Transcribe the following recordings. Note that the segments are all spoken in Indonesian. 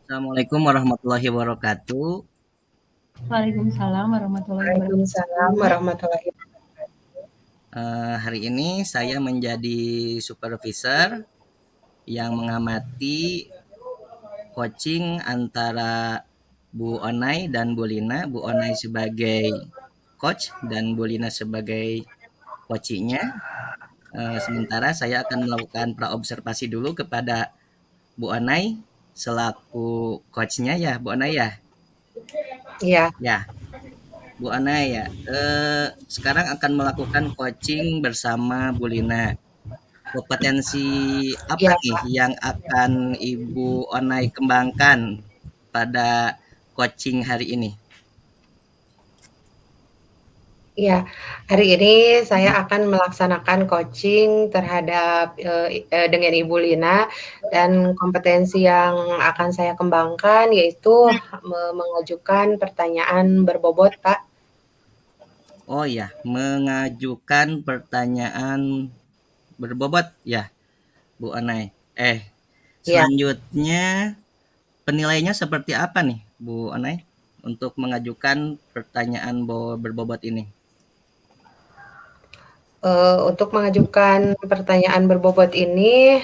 Assalamualaikum warahmatullahi wabarakatuh. Waalaikumsalam warahmatullahi Waalaikumsalam wabarakatuh. warahmatullahi wabarakatuh. Hari ini saya menjadi supervisor yang mengamati coaching antara Bu Onai dan Bu Lina. Bu Onai sebagai coach dan Bu Lina sebagai coachingnya. Sementara saya akan melakukan praobservasi dulu kepada Bu Onai selaku coachnya ya, Bu Onai ya. Iya, Ya, Bu Ana ya, sekarang akan melakukan coaching bersama Bu Lina. Kompetensi apa iya nih Pak. yang akan Ibu Onai kembangkan pada coaching hari ini? Iya, hari ini saya akan melaksanakan coaching terhadap dengan Ibu Lina dan kompetensi yang akan saya kembangkan yaitu mengajukan pertanyaan berbobot, Pak. Oh ya, mengajukan pertanyaan berbobot ya, Bu Onai. Iya. Selanjutnya penilaiannya seperti apa nih, Bu Onai, untuk mengajukan pertanyaan berbobot ini? Untuk mengajukan pertanyaan berbobot ini,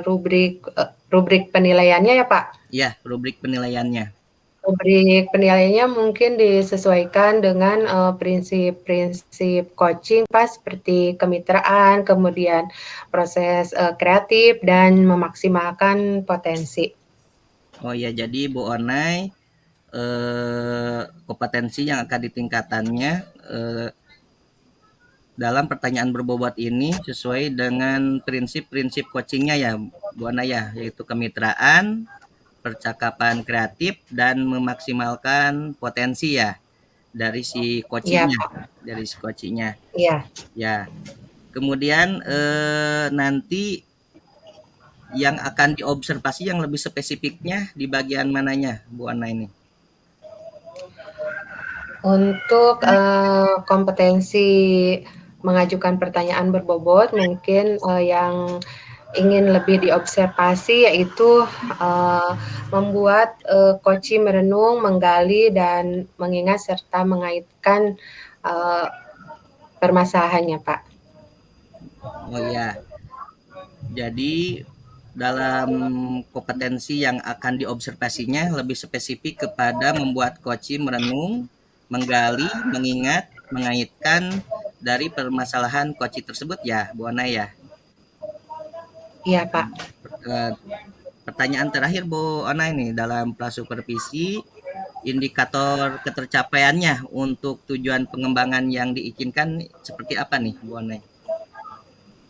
rubrik penilaiannya ya, Pak? Ya, rubrik penilaiannya. Rubrik penilaiannya mungkin disesuaikan dengan prinsip-prinsip coaching, Pak, seperti kemitraan, kemudian proses kreatif, dan memaksimalkan potensi. Oh ya, jadi Bu Onai kompetensi yang akan ditingkatannya dalam pertanyaan berbobot ini sesuai dengan prinsip-prinsip coachingnya ya Bu Ana ya, yaitu kemitraan, percakapan kreatif, dan memaksimalkan potensi ya dari si Iya, coachingnya, Pak. dari si coachingnya Iya. ya. Kemudian nanti yang akan diobservasi yang lebih spesifiknya di bagian mananya Bu Ana ini? Untuk kompetensi mengajukan pertanyaan berbobot, mungkin yang ingin lebih diobservasi yaitu membuat coaching merenung, menggali, dan mengingat serta mengaitkan permasalahannya, Pak. Oh ya, jadi dalam kompetensi yang akan diobservasinya lebih spesifik kepada membuat coaching merenung, menggali, mengingat, mengaitkan dari permasalahan coaching tersebut ya, Bu Ana ya. Iya, Pak. Eh, Pertanyaan terakhir Bu Ana ini dalam prasupervisi indikator ketercapaiannya untuk tujuan pengembangan yang diinginkan seperti apa nih Bu Ana?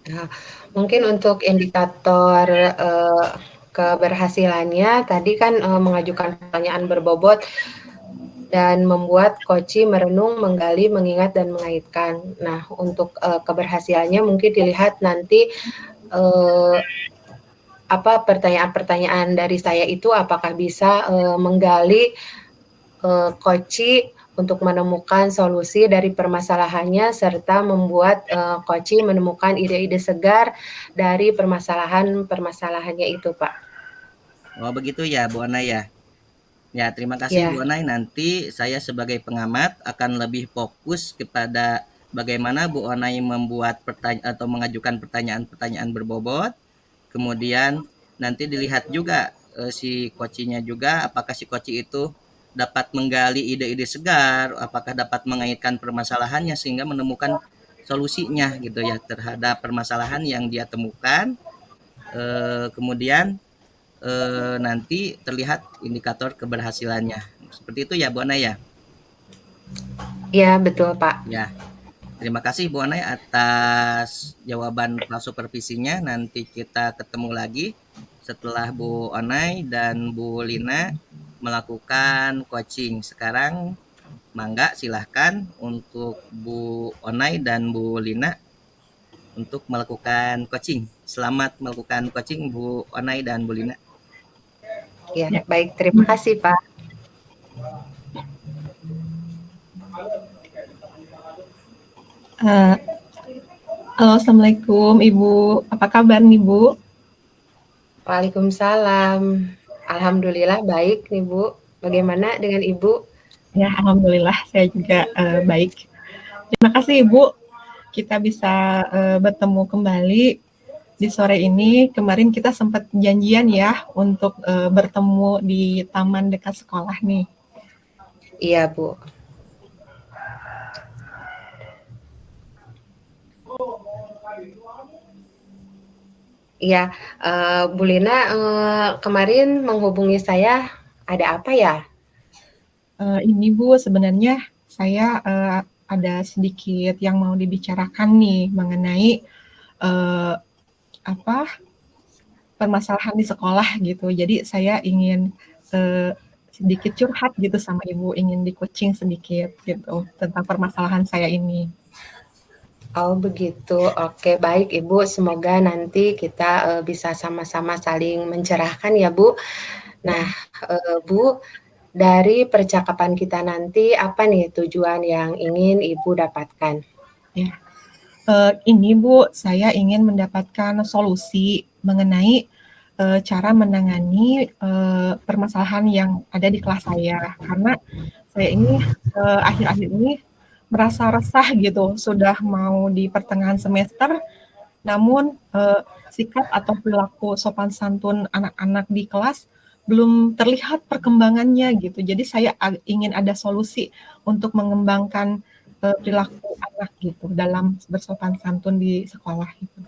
Nah, mungkin untuk indikator keberhasilannya tadi kan mengajukan pertanyaan berbobot dan membuat coaching merenung, menggali, mengingat, dan mengaitkan. Nah, untuk keberhasilannya mungkin dilihat nanti pertanyaan-pertanyaan dari saya itu apakah bisa menggali coaching untuk menemukan solusi dari permasalahannya serta membuat coaching menemukan ide-ide segar dari permasalahannya itu, Pak. Oh begitu ya Bu Ana ya. Ya, terima kasih Bu Ya, Onai. Nanti saya sebagai pengamat akan lebih fokus kepada bagaimana Bu Onai membuat pertanyaan atau mengajukan pertanyaan-pertanyaan berbobot. Kemudian nanti dilihat juga si coachingnya juga apakah si coaching itu dapat menggali ide-ide segar, apakah dapat mengaitkan permasalahannya sehingga menemukan solusinya gitu ya terhadap permasalahan yang dia temukan. Kemudian nanti terlihat indikator keberhasilannya. Seperti itu ya Bu Ana ya? ya betul, Pak. Ya, terima kasih Bu Ana atas jawaban supervisinya. Nanti kita ketemu lagi setelah Bu Onai dan Bu Lina melakukan coaching. Sekarang mangga silahkan untuk Bu Onai dan Bu Lina untuk melakukan coaching. Selamat melakukan coaching Bu Onai dan Bu Lina. Ya, baik. Terima kasih, Pak. Halo, Assalamualaikum Ibu. Apa kabar nih Bu? Waalaikumsalam. Alhamdulillah baik nih Bu. Bagaimana dengan Ibu? Ya, alhamdulillah saya juga baik. Terima kasih Ibu, kita bisa bertemu kembali di sore ini. Kemarin kita sempat janjian ya untuk bertemu di taman dekat sekolah nih. Iya Bu. Iya, Bu Lina kemarin menghubungi saya ada apa ya? Ini Bu, sebenarnya saya ada sedikit yang mau dibicarakan nih mengenai uh, apa permasalahan di sekolah gitu. Jadi saya ingin sedikit curhat gitu sama Ibu, ingin di-coaching sedikit gitu tentang permasalahan saya ini. Oh begitu, oke baik Ibu, semoga nanti kita bisa sama-sama saling mencerahkan ya Bu. Nah Bu, dari percakapan kita nanti apa nih tujuan yang ingin Ibu dapatkan? Ya, ini Bu, saya ingin mendapatkan solusi mengenai cara menangani permasalahan yang ada di kelas saya. Karena saya ini akhir-akhir ini merasa resah gitu, sudah mau di pertengahan semester, namun sikap atau perilaku sopan santun anak-anak di kelas belum terlihat perkembangannya gitu. Jadi saya ingin ada solusi untuk mengembangkan perilaku anak gitu dalam bersopan santun di sekolah gitu.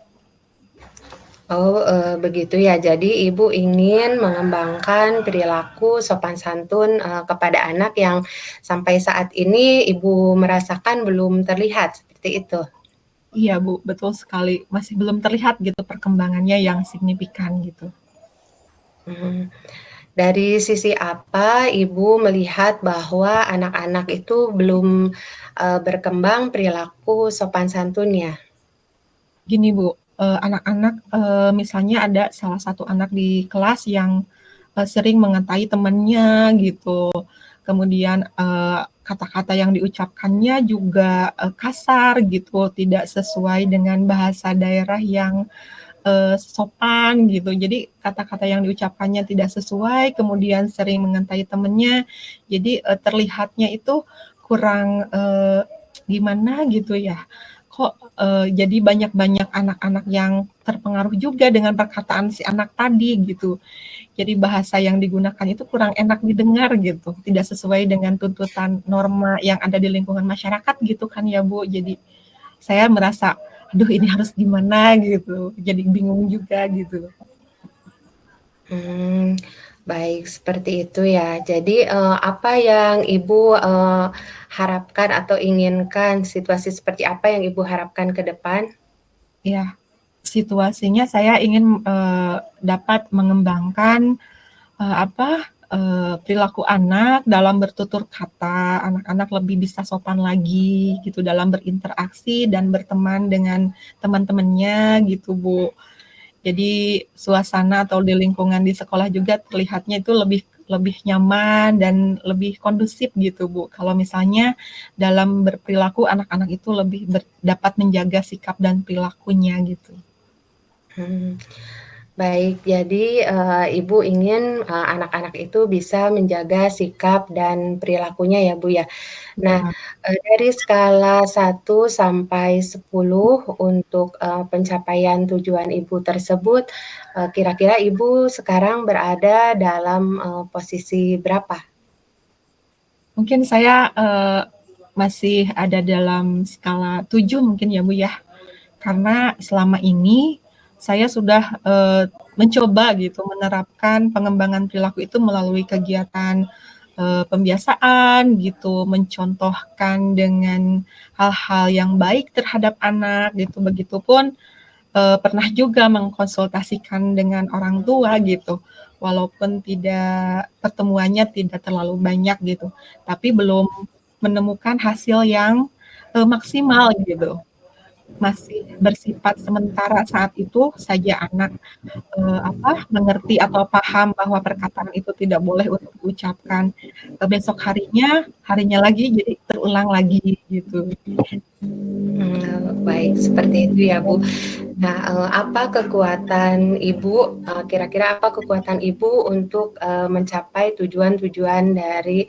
Oh, begitu ya. Jadi Ibu ingin mengembangkan perilaku sopan santun, kepada anak yang sampai saat ini Ibu merasakan belum terlihat, seperti itu? Iya Bu, betul sekali. Masih belum terlihat gitu perkembangannya yang signifikan gitu. Dari sisi apa Ibu melihat bahwa anak-anak itu belum, berkembang perilaku sopan santunnya? Gini Bu, anak-anak misalnya ada salah satu anak di kelas yang sering mengatai temannya gitu. Kemudian kata-kata yang diucapkannya juga kasar gitu, tidak sesuai dengan bahasa daerah yang sopan gitu. Jadi kata-kata yang diucapkannya tidak sesuai, kemudian sering mengatai temannya. Jadi terlihatnya itu kurang gimana gitu ya. Kok jadi banyak-banyak anak-anak yang terpengaruh juga dengan perkataan si anak tadi gitu. Jadi bahasa yang digunakan itu kurang enak didengar gitu, tidak sesuai dengan tuntutan norma yang ada di lingkungan masyarakat gitu kan ya Bu. Jadi saya merasa, aduh ini harus gimana gitu, jadi bingung juga gitu. Baik seperti itu ya. Jadi, apa yang Ibu, harapkan atau inginkan, situasi seperti apa yang Ibu harapkan ke depan? Ya, situasinya saya ingin dapat mengembangkan perilaku anak dalam bertutur kata, anak-anak lebih bisa sopan lagi gitu dalam berinteraksi dan berteman dengan teman-temannya gitu Bu. Jadi suasana atau di lingkungan di sekolah juga terlihatnya itu lebih lebih nyaman dan lebih kondusif gitu Bu. Kalau misalnya dalam berperilaku anak-anak itu lebih dapat menjaga sikap dan perilakunya gitu. Baik, jadi, Ibu ingin, anak-anak itu bisa menjaga sikap dan perilakunya ya, Bu, ya. Nah, Ya. dari skala 1 sampai 10 untuk, pencapaian tujuan Ibu tersebut, kira-kira Ibu sekarang berada dalam, posisi berapa? Mungkin saya masih ada dalam skala 7 mungkin ya Bu ya. Karena selama ini saya sudah mencoba gitu menerapkan pengembangan perilaku itu melalui kegiatan pembiasaan gitu, mencontohkan dengan hal-hal yang baik terhadap anak gitu. Begitupun pernah juga mengkonsultasikan dengan orang tua gitu, walaupun pertemuannya tidak terlalu banyak gitu, tapi belum menemukan hasil yang maksimal gitu. masih bersifat sementara saat itu saja anak mengerti atau paham bahwa perkataan itu tidak boleh untuk diucapkan. Besok harinya lagi jadi terulang lagi gitu. Baik seperti itu ya Bu. Nah, apa kekuatan Ibu, kira-kira apa kekuatan Ibu untuk mencapai tujuan-tujuan dari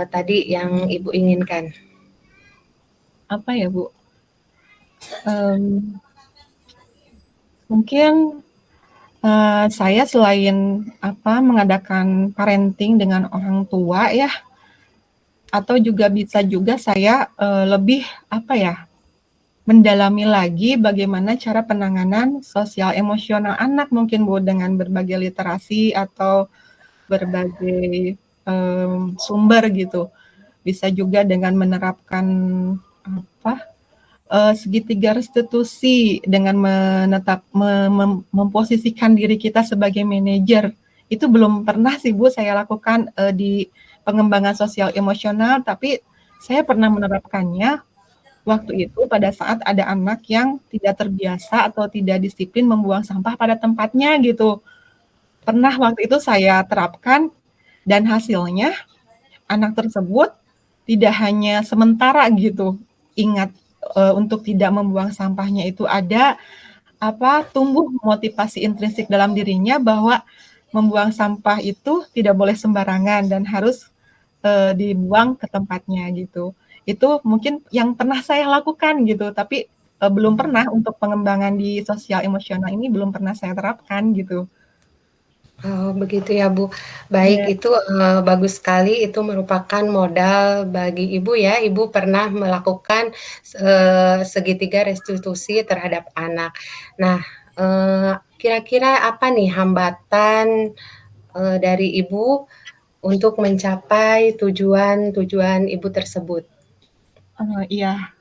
tadi yang Ibu inginkan? Apa ya Bu? Mungkin saya selain mengadakan parenting dengan orang tua ya, atau juga bisa juga saya lebih mendalami lagi bagaimana cara penanganan sosial emosional anak mungkin Bu, dengan berbagai literasi atau berbagai sumber gitu. Bisa juga dengan menerapkan segitiga restitusi dengan memposisikan diri kita sebagai manajer. Itu belum pernah sih Bu saya lakukan di pengembangan sosial emosional, tapi saya pernah menerapkannya waktu itu pada saat ada anak yang tidak terbiasa atau tidak disiplin membuang sampah pada tempatnya gitu. Pernah waktu itu saya terapkan dan hasilnya anak tersebut tidak hanya sementara gitu ingat untuk tidak membuang sampahnya, itu ada tumbuh motivasi intrinsik dalam dirinya bahwa membuang sampah itu tidak boleh sembarangan dan harus dibuang ke tempatnya gitu. Itu mungkin yang pernah saya lakukan gitu, tapi belum pernah untuk pengembangan di sosial emosional ini belum pernah saya terapkan gitu. Oh, begitu ya Bu. Baik, Ya. itu bagus sekali. Itu merupakan modal bagi Ibu ya. Ibu pernah melakukan segitiga restitusi terhadap anak. Nah, kira-kira apa nih hambatan dari Ibu untuk mencapai tujuan-tujuan Ibu tersebut? Iya,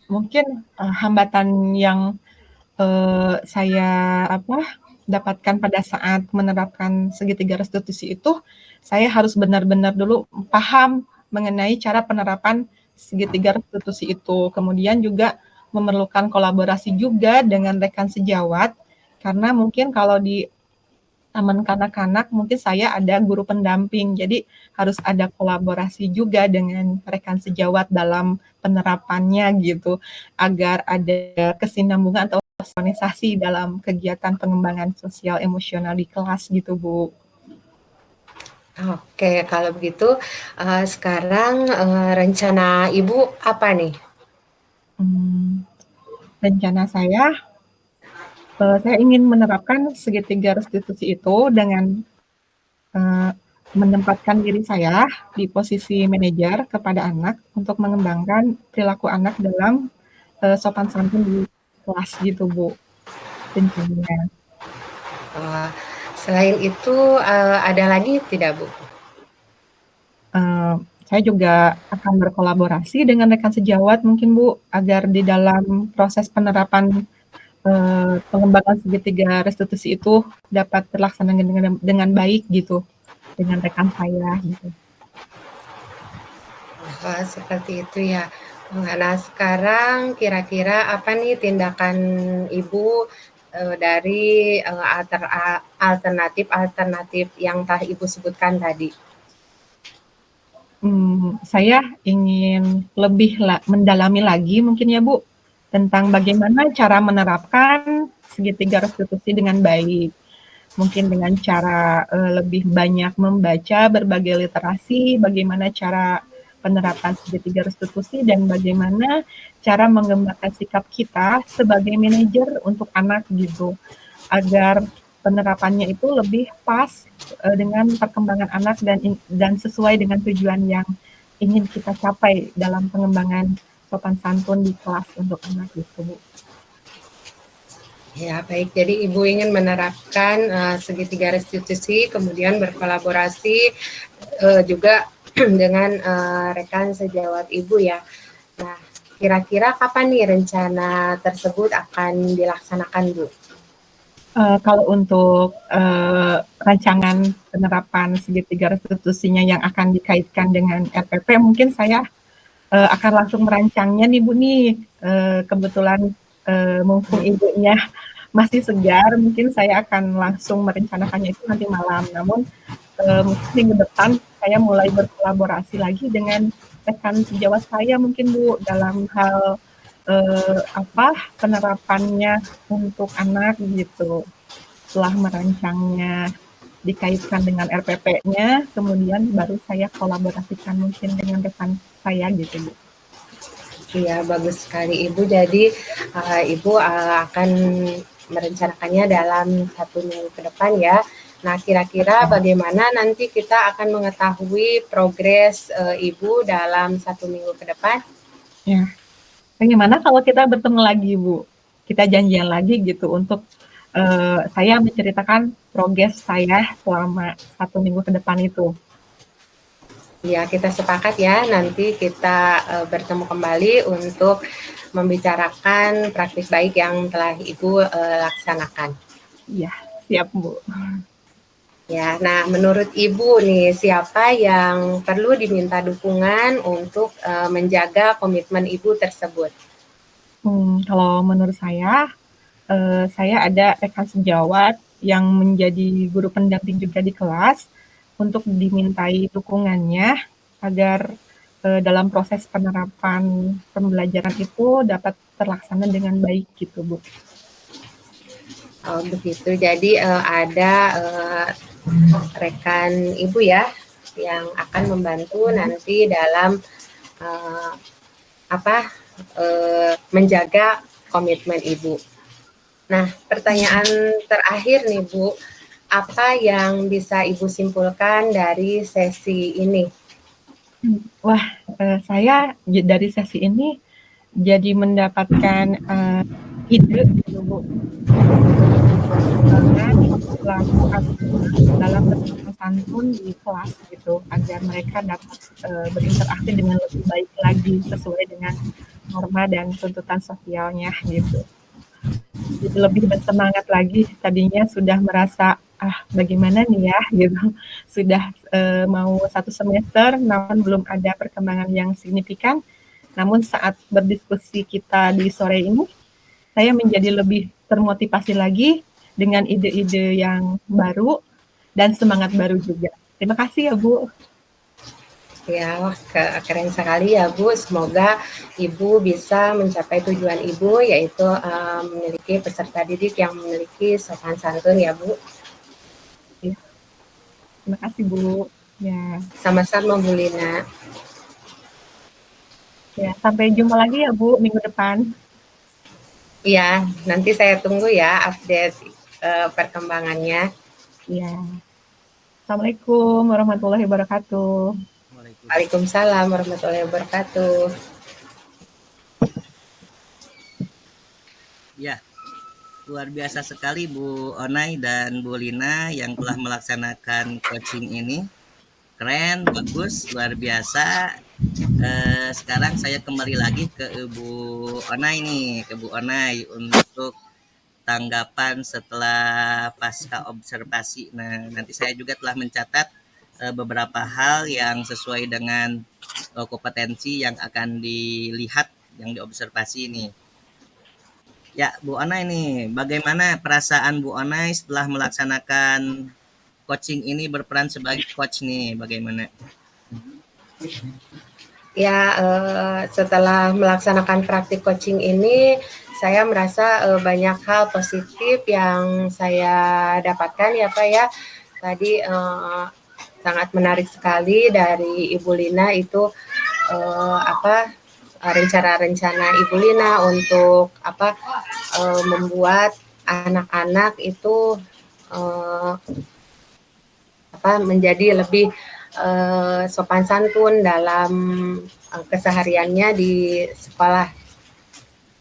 mungkin hambatan yang saya dapatkan pada saat menerapkan segitiga restitusi itu, saya harus benar-benar dulu paham mengenai cara penerapan segitiga restitusi itu. Kemudian juga memerlukan kolaborasi juga dengan rekan sejawat, karena mungkin kalau di taman kanak-kanak mungkin saya ada guru pendamping, jadi harus ada kolaborasi juga dengan rekan sejawat dalam penerapannya gitu, agar ada kesinambungan atau sinkronisasi dalam kegiatan pengembangan sosial emosional di kelas gitu Bu. Oke, kalau begitu sekarang rencana Ibu apa nih? Rencana saya ingin menerapkan segitiga restitusi itu dengan menempatkan diri saya di posisi manajer kepada anak untuk mengembangkan perilaku anak dalam sopan santun di kelas gitu Bu, rencananya. Selain itu ada lagi tidak Bu? Saya juga akan berkolaborasi dengan rekan sejawat mungkin Bu, agar di dalam proses penerapan pengembangan segitiga restitusi itu dapat terlaksana dengan baik gitu, dengan rekan saya gitu. Seperti itu ya. Nah, sekarang kira-kira apa nih tindakan Ibu dari alternatif yang telah Ibu sebutkan tadi? Saya ingin lebih mendalami lagi mungkin ya Bu, tentang bagaimana cara menerapkan segitiga restitusi dengan baik. Mungkin dengan cara lebih banyak membaca berbagai literasi, bagaimana cara penerapan segitiga restitusi, dan bagaimana cara mengembangkan sikap kita sebagai manajer untuk anak gitu, agar penerapannya itu lebih pas dengan perkembangan anak dan sesuai dengan tujuan yang ingin kita capai dalam pengembangan sopan santun di kelas untuk anak gitu Bu. Ya, baik. Jadi Ibu ingin menerapkan segitiga restitusi, kemudian berkolaborasi juga dengan rekan sejawat Ibu ya. Nah, kira-kira kapan nih rencana tersebut akan dilaksanakan Bu? Kalau untuk rancangan penerapan segitiga restitusinya yang akan dikaitkan dengan RPP, mungkin saya akan langsung merancangnya nih Bu nih kebetulan mumpung ibunya masih segar, mungkin saya akan langsung merencanakannya itu nanti malam. Namun mungkin minggu depan saya mulai berkolaborasi lagi dengan rekan sejawat saya mungkin Bu dalam hal penerapannya untuk anak gitu. Setelah merancangnya dikaitkan dengan RPP-nya, kemudian baru saya kolaborasikan mungkin dengan rekan saya gitu Bu. Iya, bagus sekali Ibu. Jadi Ibu akan merencanakannya dalam 1 minggu ke depan ya. Nah, kira-kira bagaimana nanti kita akan mengetahui progres Ibu dalam 1 minggu ke depan? Ya, bagaimana kalau kita bertemu lagi Bu? Kita janjian lagi gitu untuk saya menceritakan progres saya selama 1 minggu ke depan itu. Ya, kita sepakat ya, nanti kita bertemu kembali untuk membicarakan praktik baik yang telah Ibu laksanakan. Iya, siap Bu. Ya, nah menurut Ibu nih, siapa yang perlu diminta dukungan untuk menjaga komitmen Ibu tersebut? Kalau menurut saya ada rekan sejawat yang menjadi guru pendamping juga di kelas untuk dimintai dukungannya agar dalam proses penerapan pembelajaran itu dapat terlaksana dengan baik gitu Bu. Oh begitu, jadi ada rekan Ibu ya yang akan membantu nanti dalam menjaga komitmen Ibu. Nah, pertanyaan terakhir nih Bu, apa yang bisa Ibu simpulkan dari sesi ini? Wah, saya dari sesi ini jadi mendapatkan ide gitu Bu. Dalam bersopan santun di kelas gitu, agar mereka dapat berinteraksi dengan lebih baik lagi sesuai dengan norma dan tuntutan sosialnya gitu. Jadi lebih bersemangat lagi, tadinya sudah merasa bagaimana nih ya gitu, sudah mau 1 semester namun belum ada perkembangan yang signifikan, namun saat berdiskusi kita di sore ini, saya menjadi lebih termotivasi lagi dengan ide-ide yang baru dan semangat baru juga. Terima kasih ya Bu. Ya, wah keren sekali ya Bu. Semoga Ibu bisa mencapai tujuan Ibu, yaitu memiliki peserta didik yang memiliki sopan santun ya Bu. Ya. Terima kasih Bu. Ya. Sama-sama Bu Lina. Ya, sampai jumpa lagi ya Bu minggu depan. Iya, nanti saya tunggu ya update perkembangannya. Ya. Assalamualaikum warahmatullahi wabarakatuh. Waalaikumsalam warahmatullahi wabarakatuh. Ya, luar biasa sekali Bu Onai dan Bu Lina yang telah melaksanakan coaching ini. Keren, bagus, luar biasa. Sekarang saya kembali lagi ke Ibu Onai nih, ke Bu Onai untuk tanggapan setelah pasca observasi. Nah, nanti saya juga telah mencatat beberapa hal yang sesuai dengan kompetensi yang akan dilihat, yang diobservasi ini. Ya, Bu Onai nih, bagaimana perasaan Bu Onai setelah melaksanakan coaching ini, berperan sebagai coach nih, bagaimana? Ya, setelah melaksanakan praktik coaching ini, saya merasa banyak hal positif yang saya dapatkan ya Pak ya. Tadi sangat menarik sekali dari Ibu Lina itu rencana-rencana Ibu Lina untuk membuat anak-anak itu menjadi lebih sopan santun dalam kesehariannya di sekolah.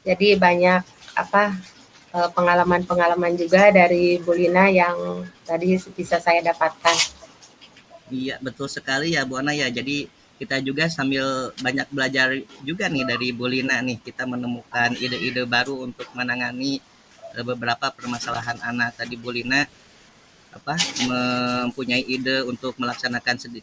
Jadi banyak pengalaman-pengalaman juga dari Bu Lina yang tadi bisa saya dapatkan. Iya, betul sekali ya Bu Ana ya. Jadi kita juga sambil banyak belajar juga nih dari Bu Lina nih. Kita menemukan ide-ide baru untuk menangani beberapa permasalahan anak. Tadi Bu Lina mempunyai ide untuk melaksanakan 3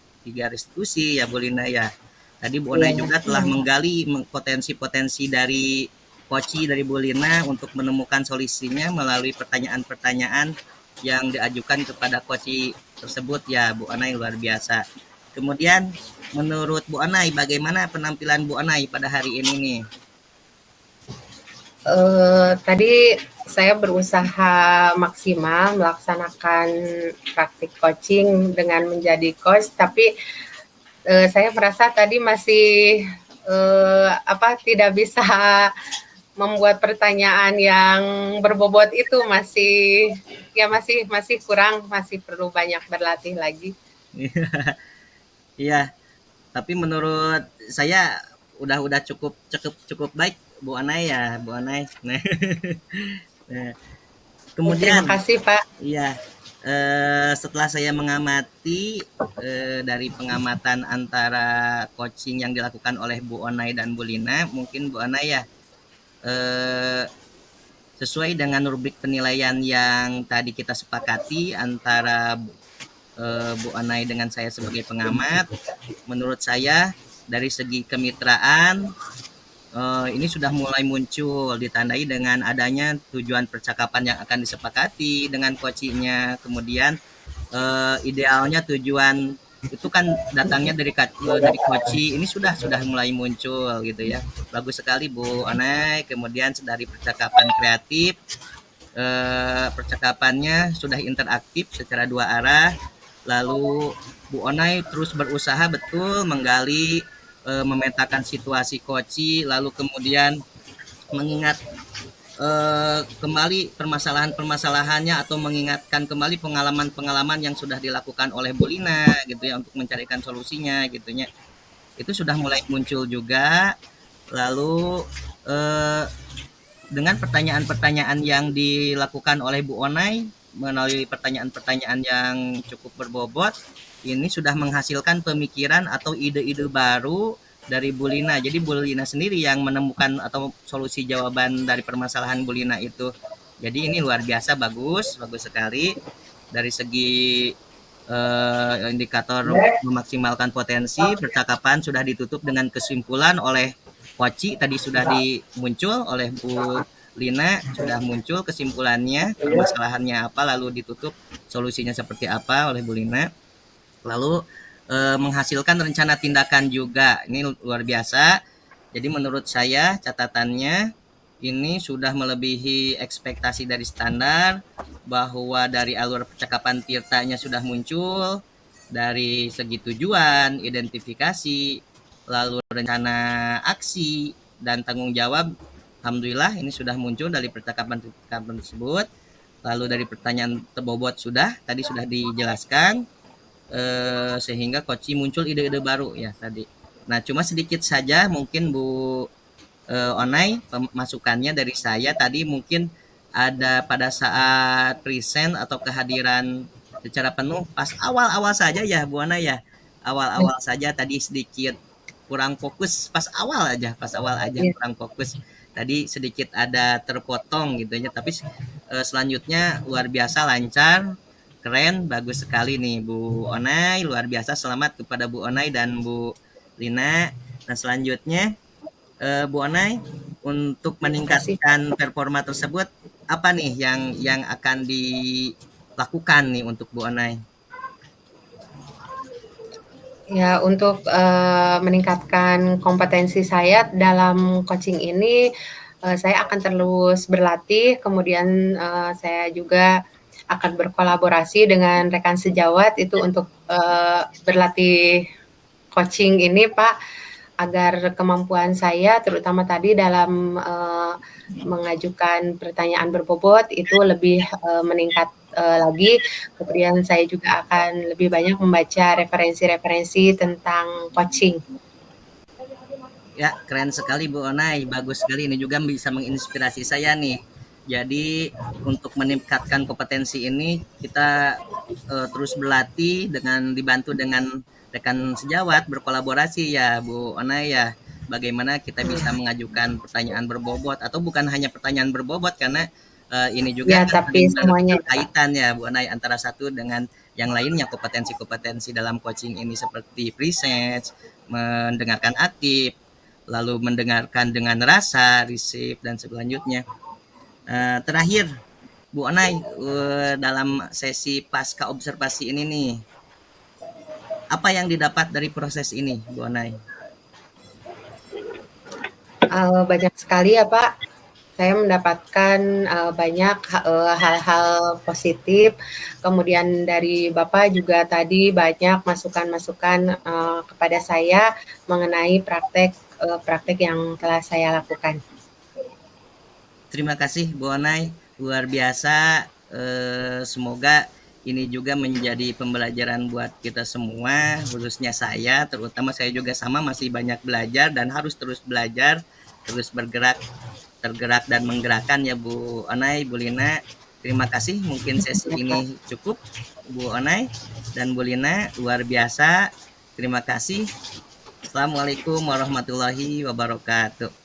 restitusi ya Bu Lina ya. Tadi Bu Ana juga telah menggali potensi-potensi dari Koci dari Bu Lina untuk menemukan solusinya melalui pertanyaan-pertanyaan yang diajukan kepada Koci tersebut ya Bu Onai, luar biasa. Kemudian menurut Bu Onai bagaimana penampilan Bu Onai pada hari ini nih? Tadi saya berusaha maksimal melaksanakan praktik coaching dengan menjadi coach, tapi saya merasa tadi masih tidak bisa membuat pertanyaan yang berbobot itu, masih kurang, masih perlu banyak berlatih lagi. Iya, tapi menurut saya udah cukup baik Bu Onai ya, Bu Onai. Nah, Terima kemudian kasih Pak. iya, setelah saya mengamati dari pengamatan antara coaching yang dilakukan oleh Bu Onai dan Bu Lina, mungkin Bu Onai ya sesuai dengan rubrik penilaian yang tadi kita sepakati antara Bu Onai dengan saya sebagai pengamat, menurut saya dari segi kemitraan ini sudah mulai muncul, ditandai dengan adanya tujuan percakapan yang akan disepakati dengan coachingnya. Kemudian idealnya tujuan itu kan datangnya dari coaching, ini sudah mulai muncul gitu ya. Bagus sekali Bu Onai. Kemudian dari percakapan kreatif, percakapannya sudah interaktif secara dua arah. Lalu Bu Onai terus berusaha betul menggali, memetakan situasi koci, lalu kemudian mengingat kembali permasalahan-permasalahannya atau mengingatkan kembali pengalaman-pengalaman yang sudah dilakukan oleh Bu Lina gitu ya untuk mencarikan solusinya gitunya. Itu sudah mulai muncul juga. Lalu dengan pertanyaan-pertanyaan yang dilakukan oleh Bu Onai melalui pertanyaan-pertanyaan yang cukup berbobot, ini sudah menghasilkan pemikiran atau ide-ide baru dari Bu Lina. Jadi Bu Lina sendiri yang menemukan atau solusi jawaban dari permasalahan Bu Lina itu. Jadi ini luar biasa, bagus sekali dari segi indikator memaksimalkan potensi. Percakapan sudah ditutup dengan kesimpulan oleh Koci, tadi sudah dimuncul oleh Bu Lina, sudah muncul kesimpulannya, permasalahannya apa, lalu ditutup solusinya seperti apa oleh Bu Lina. Lalu menghasilkan rencana tindakan juga. Ini luar biasa. Jadi menurut saya catatannya ini sudah melebihi ekspektasi dari standar, bahwa dari alur percakapan Tirtanya sudah muncul, dari segi tujuan, identifikasi, lalu rencana aksi dan tanggung jawab, alhamdulillah ini sudah muncul dari percakapan tersebut. Lalu dari pertanyaan terbobot tadi sudah dijelaskan, sehingga Koci muncul ide-ide baru ya tadi. Nah, cuma sedikit saja mungkin Bu Onai masukannya dari saya tadi, mungkin ada pada saat present atau kehadiran secara penuh pas awal-awal saja ya Bu Onai ya. Awal-awal saja tadi sedikit kurang fokus, pas awal aja kurang fokus. Tadi sedikit ada terpotong gitu ya, tapi selanjutnya luar biasa lancar. Keren, bagus sekali nih Bu Onai, luar biasa. Selamat kepada Bu Onai dan Bu Lina. Nah selanjutnya Bu Onai, untuk meningkatkan performa tersebut apa nih yang akan dilakukan nih untuk Bu Onai? Ya, untuk meningkatkan kompetensi saya dalam coaching ini, saya akan terus berlatih. Kemudian saya juga akan berkolaborasi dengan rekan sejawat itu untuk berlatih coaching ini Pak, agar kemampuan saya terutama tadi dalam mengajukan pertanyaan berbobot itu lebih meningkat lagi. Kemudian saya juga akan lebih banyak membaca referensi-referensi tentang coaching. Ya, keren sekali Bu Onai, bagus sekali. Ini juga bisa menginspirasi saya nih. Jadi untuk meningkatkan kompetensi ini kita terus berlatih dengan dibantu dengan rekan sejawat, berkolaborasi ya Bu Onai ya. Bagaimana kita bisa mengajukan pertanyaan berbobot atau bukan hanya pertanyaan berbobot, karena ini juga ya, tapi semuanya berkaitan ya Bu Onai antara satu dengan yang lainnya. Kompetensi-kompetensi dalam coaching ini seperti research, mendengarkan aktif, lalu mendengarkan dengan rasa, receive dan selanjutnya. Terakhir, Bu Onai, dalam sesi pasca observasi ini nih, apa yang didapat dari proses ini, Bu Onai? Banyak sekali ya Pak. Saya mendapatkan banyak hal-hal positif. Kemudian dari Bapak juga tadi banyak masukan-masukan kepada saya mengenai praktek yang telah saya lakukan. Terima kasih Bu Onai, luar biasa. Semoga ini juga menjadi pembelajaran buat kita semua, khususnya saya, terutama saya juga sama masih banyak belajar dan harus terus belajar, terus tergerak dan menggerakkan ya Bu Onai, Bu Lina. Terima kasih, mungkin sesi ini cukup Bu Onai dan Bu Lina, luar biasa. Terima kasih. Assalamualaikum warahmatullahi wabarakatuh.